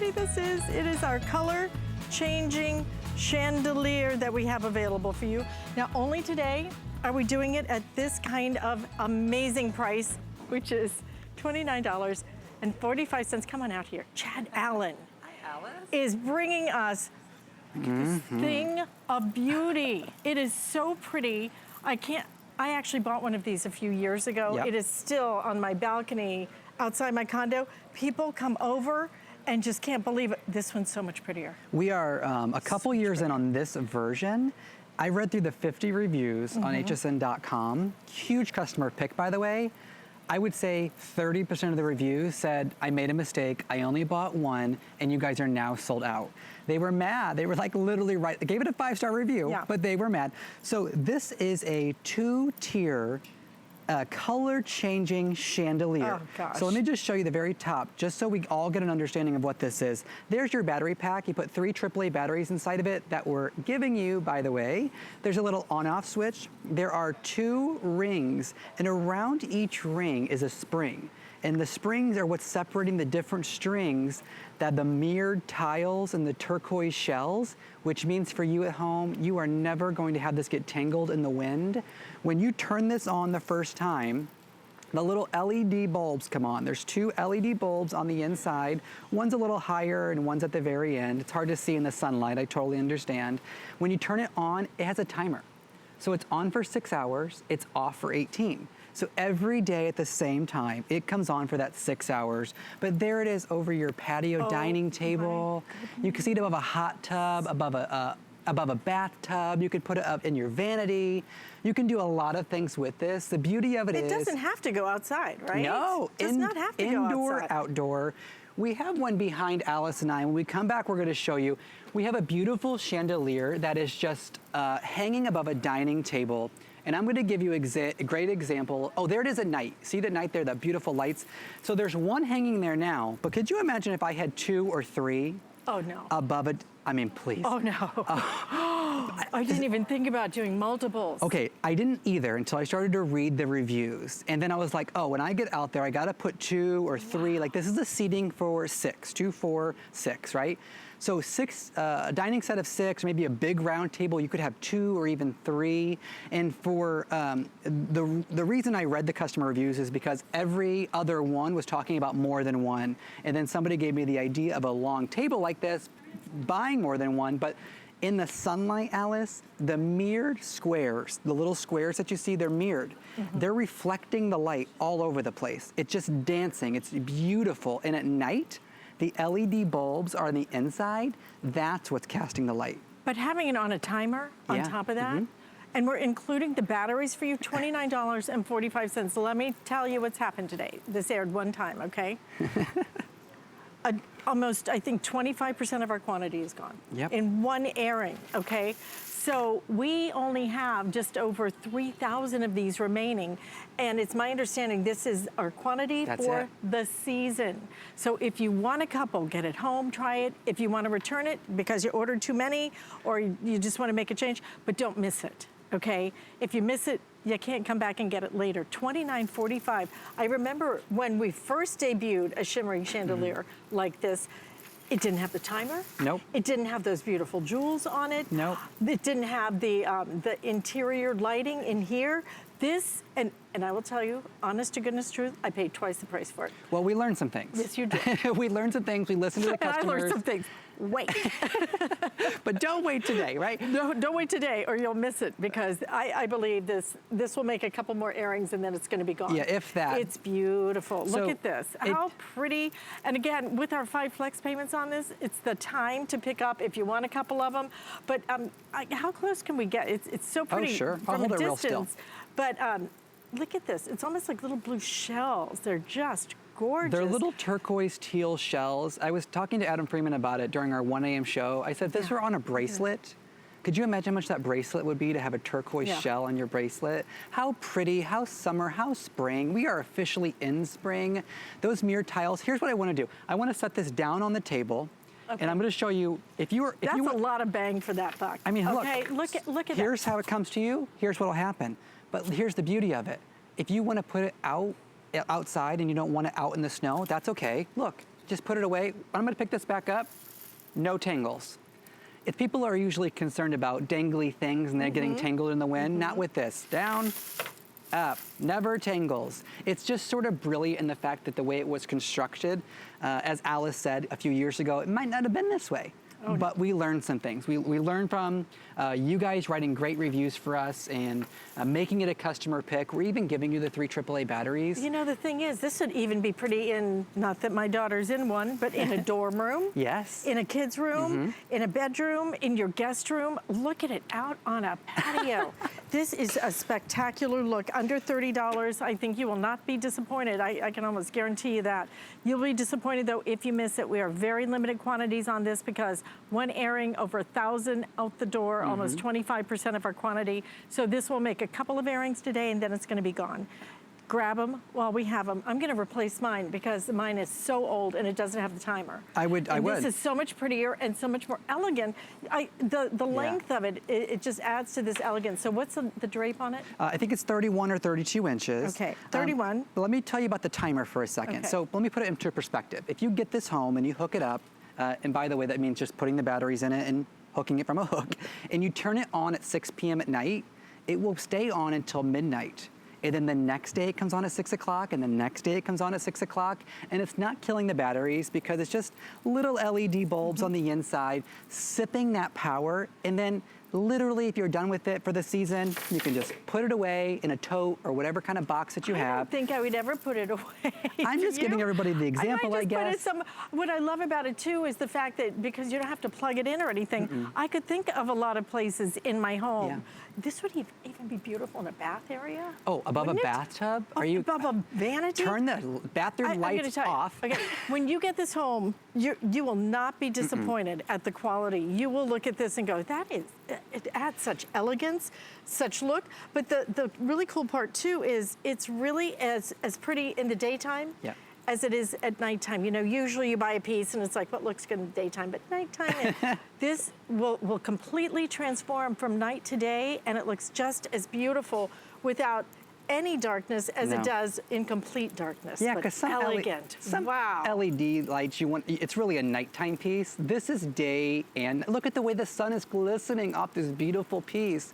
pretty this is. It is our color changing chandelier that we have available for you. Now, only today are we doing it at this kind of amazing price, which is $29.45. Come on out here. Chad Allen is bringing us this thing of beauty. It is so pretty. I actually bought one of these a few years ago. Yep. It is still on my balcony outside my condo. People come over and just can't believe it. This one's so much prettier. We are a couple years in on this version. I read through the 50 reviews on hsn.com. Huge customer pick, by the way. I would say 30% of the reviews said, I made a mistake, I only bought one, and you guys are now sold out. They were mad. They were like literally right. They gave it a 5-star review, but they were mad. So this is a 2-tier color changing chandelier. Oh, gosh. So let me just show you the very top, just so we all get an understanding of what this is. There's your battery pack. You put 3 AAA batteries inside of it that we're giving you, by the way. There's a little on-off switch. There are 2 rings, and around each ring is a spring. And the springs are what's separating the different strings, that the mirrored tiles and the turquoise shells, which means for you at home, you are never going to have this get tangled in the wind. When you turn this on the first time, the little LED bulbs come on. There's 2 LED bulbs on the inside. One's a little higher and one's at the very end. It's hard to see in the sunlight, I totally understand. When you turn it on, it has a timer. So it's on for 6 hours, it's off for 18. So every day at the same time, it comes on for that 6 hours. But there it is over your patio dining table. You can see it above a hot tub, above a bathtub. You could put it up in your vanity. You can do a lot of things with this. The beauty of it is... It doesn't have to go outside, right? No. It does not have to go outside. Indoor, outdoor. We have one behind Alice and I. When we come back, we're going to show you. We have a beautiful chandelier that is just hanging above a dining table. And I'm gonna give you a great example. Oh, there it is at night. See the night there, the beautiful lights? So there's one hanging there now, but could you imagine if I had 2 or 3? Oh, no. Above it, I mean, please. Oh, no. I didn't even think about doing multiples. Okay, I didn't either until I started to read the reviews. And then I was like, oh, when I get out there, I gotta put 2 or 3. Like this is a seating for 6, 2, 4, 6, right? So 6, a dining set of 6, maybe a big round table, you could have 2 or even 3. And for the reason I read the customer reviews is because every other one was talking about more than one. And then somebody gave me the idea of a long table like this, buying more than one, but in the sunlight, Alice, the mirrored squares, the little squares that you see, they're mirrored. They're reflecting the light all over the place. It's just dancing, it's beautiful. And at night, the LED bulbs are on the inside. That's what's casting the light. But having it on a timer on top of that, and we're including the batteries for you, $29.45. Let me tell you what's happened today. This aired one time, okay? Almost, I think 25% of our quantity is gone in one airing, okay? So we only have just over 3,000 of these remaining, and it's my understanding this is our quantity for the season. So if you want a couple, get it home, try it. If you want to return it because you ordered too many or you just want to make a change, but don't miss it, okay? If you miss it, you can't come back and get it later. $29.45. I remember when we first debuted a shimmering chandelier like this, it didn't have the timer. Nope. It didn't have those beautiful jewels on it. Nope. It didn't have the interior lighting in here. This, and I will tell you, honest to goodness truth, I paid twice the price for it. Well, we learned some things. Yes, you did. We learned some things. We listened to the customers. And I learned some things. Wait. But don't wait today, right? No, don't wait today or you'll miss it because I believe this will make a couple more airings and then it's gonna be gone. Yeah, if that. It's beautiful. So look at this. How pretty. And again, with our 5 flex payments on this, it's the time to pick up if you want a couple of them. But how close can we get? It's so pretty from a distance. Real still. But look at this. It's almost like little blue shells. They're just gorgeous. They're little turquoise teal shells. I was talking to Adam Freeman about it during our 1 a.m. show. I said, if this were on a bracelet, could you imagine how much that bracelet would be to have a turquoise shell on your bracelet? How pretty, how summer, how spring. We are officially in spring. Those mirror tiles, here's what I wanna do. I wanna set this down on the table. Okay. And I'm gonna show you, if you were- That's a lot of bang for that buck. I mean, okay, look at that. Here's how it comes to you, here's what'll happen. But here's the beauty of it. If you wanna put it outside and you don't want it out in the snow, that's okay. Look, just put it away. I'm gonna pick this back up, no tangles. If people are usually concerned about dangly things and they're getting tangled in the wind, not with this. Down, up, never tangles. It's just sort of brilliant in the fact that the way it was constructed, as Alice said a few years ago, it might not have been this way. But we learned some things. We learned from you guys writing great reviews for us and making it a customer pick. We're even giving you the 3 AAA batteries. You know, the thing is, this would even be pretty in, not that my daughter's in one, but in a dorm room. Yes. In a kid's room, in a bedroom, in your guest room. Look at it out on a patio. This is a spectacular look. Under $30, I think you will not be disappointed. I can almost guarantee you that. You'll be disappointed, though, if you miss it. We are very limited quantities on this because one airing, over 1,000 out the door, almost 25% of our quantity. So this will make a couple of airings today and then it's gonna be gone. Grab them while we have them. I'm gonna replace mine because mine is so old and it doesn't have the timer. I would. This is so much prettier and so much more elegant. The length of it, it just adds to this elegance. So what's the drape on it? I think it's 31 or 32 inches. Okay, 31. But let me tell you about the timer for a second. Okay. So let me put it into perspective. If you get this home and you hook it up, and by the way, that means just putting the batteries in it and hooking it from a hook, and you turn it on at 6 p.m. at night, it will stay on until midnight. And then the next day it comes on at 6 o'clock, and the next day it comes on at 6 o'clock, and it's not killing the batteries because it's just little LED bulbs on the inside, sipping that power, and then literally, if you're done with it for the season, you can just put it away in a tote or whatever kind of box that you have. I don't think I would ever put it away. I'm just giving everybody the example, I guess. What I love about it too is the fact that because you don't have to plug it in or anything, I could think of a lot of places in my home. Yeah. This would even be beautiful in a bath area. Oh, above a bathtub? Are you above a vanity? Turn the bathroom lights off. Okay, when you get this home, you will not be disappointed at the quality. You will look at this and go, it adds such elegance, such look. But the really cool part too is it's really as pretty in the daytime as it is at nighttime. You know, usually you buy a piece and it's like, what looks good in the daytime, but nighttime, this will completely transform from night to day, and it looks just as beautiful without any darkness as it does in complete darkness. Yeah, because some elegant. some wow. LED lights, it's really a nighttime piece. This is day, and look at the way the sun is glistening off this beautiful piece.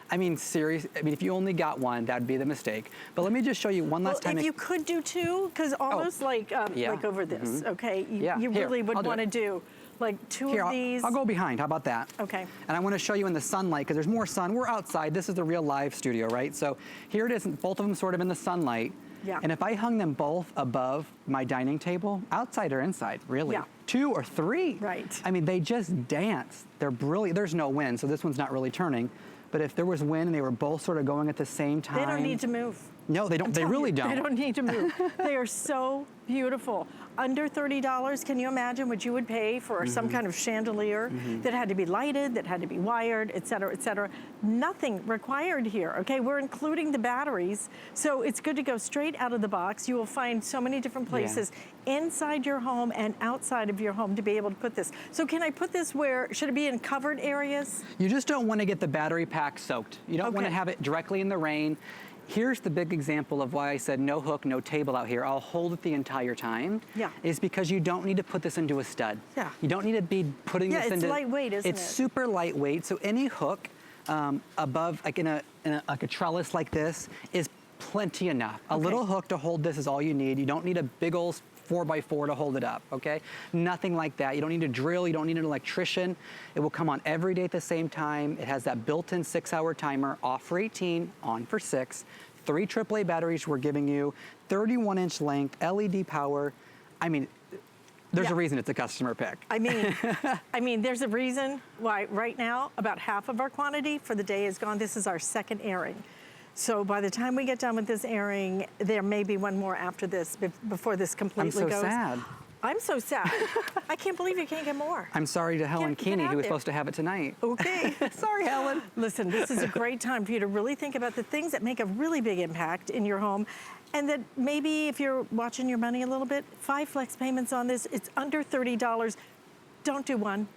I mean, seriously, if you only got one, that'd be the mistake. But let me just show you one last time. If you could do two, because almost like over this, okay? You really would want to do like two of these. I'll go behind, how about that? Okay. And I want to show you in the sunlight, because there's more sun. We're outside, this is the real live studio, right? So here it is, both of them sort of in the sunlight. Yeah. And if I hung them both above my dining table, outside or inside, really? Yeah. 2 or 3. Right. I mean, they just dance. They're brilliant. There's no wind, so this one's not really turning. But if there was wind and they were both sort of going at the same time. They don't need to move. No, they don't. They really don't. They don't need to move. They are so beautiful. Under $30, can you imagine what you would pay for some kind of chandelier that had to be lighted, that had to be wired, et cetera, et cetera? Nothing required here, okay? We're including the batteries, so it's good to go straight out of the box. You will find so many different places inside your home and outside of your home to be able to put this. So can I put this where, should it be in covered areas? You just don't want to get the battery pack soaked. You don't want to have it directly in the rain. Here's the big example of why I said no hook, no table out here. I'll hold it the entire time. Yeah. Is because you don't need to put this into a stud. Yeah. You don't need to be putting this into. Yeah, it's lightweight, isn't it? It's super lightweight. So any hook above, like in a trellis like this, is plenty enough. A little hook to hold this is all you need. You don't need a big old 4x4 to hold it up, okay? Nothing like that. You don't need a drill, you don't need an electrician. It will come on every day at the same time. It has that built-in 6-hour timer, off for 18, on for 6. 3 AAA batteries we're giving you, 31-inch length, LED power. I mean, there's a reason it's a customer pick. I mean, there's a reason why right now about half of our quantity for the day is gone. This is our second airing. So by the time we get done with this airing, there may be one more after this before this completely goes. I'm so sad. I'm so sad. I can't believe you can't get more. I'm sorry to Helen Keeney, who was supposed to have it tonight. Okay. Sorry, Helen. Listen, this is a great time for you to really think about the things that make a really big impact in your home. And that maybe if you're watching your money a little bit, 5 flex payments on this, it's under $30. Don't do one.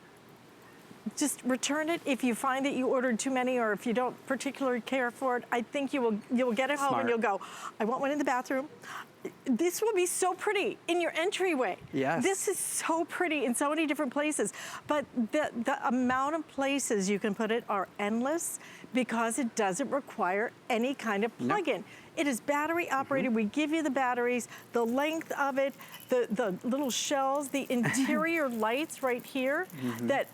just return it if you find that you ordered too many, or if you don't particularly care for it. I think you'll get it home and you'll go, I want one in the bathroom. This will be so pretty in your entryway. Yes. This is so pretty in so many different places. But the amount of places you can put it are endless because it doesn't require any kind of plug-in. It is battery operated. We give you the batteries, the length of it, the little shells, the interior lights right here that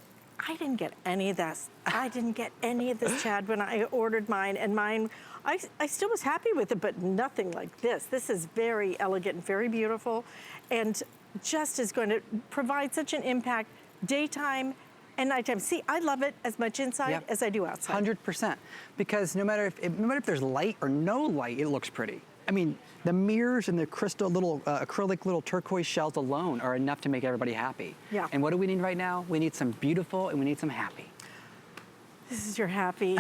I didn't get any of this. I didn't get any of this, Chad, when I ordered mine, and mine, I still was happy with it, but nothing like this. This is very elegant and very beautiful, and just is going to provide such an impact daytime and nighttime. See, I love it as much inside as I do outside. 100%, because no matter if there's light or no light, it looks pretty. I mean, the mirrors and the crystal little acrylic little turquoise shells alone are enough to make everybody happy. Yeah. And what do we need right now? We need some beautiful and we need some happy. This is your happy.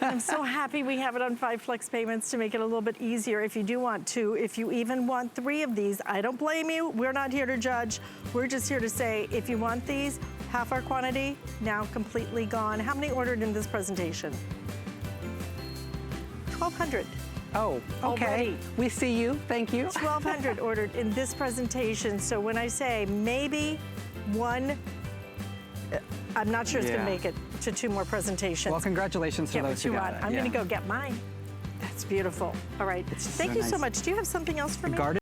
I'm so happy we have it on 5 flex payments to make it a little bit easier if you do want to. If you even want 3 of these, I don't blame you. We're not here to judge. We're just here to say, if you want these, half our quantity, now completely gone. How many ordered in this presentation? 1,200. Oh, okay. Already. We see you. Thank you. 1,200 ordered in this presentation. So when I say maybe one, I'm not sure it's going to make it to 2 more presentations. Well, congratulations to those who got it. I'm going to go get mine. That's beautiful. All right. Thank you so much. Do you have something else for me?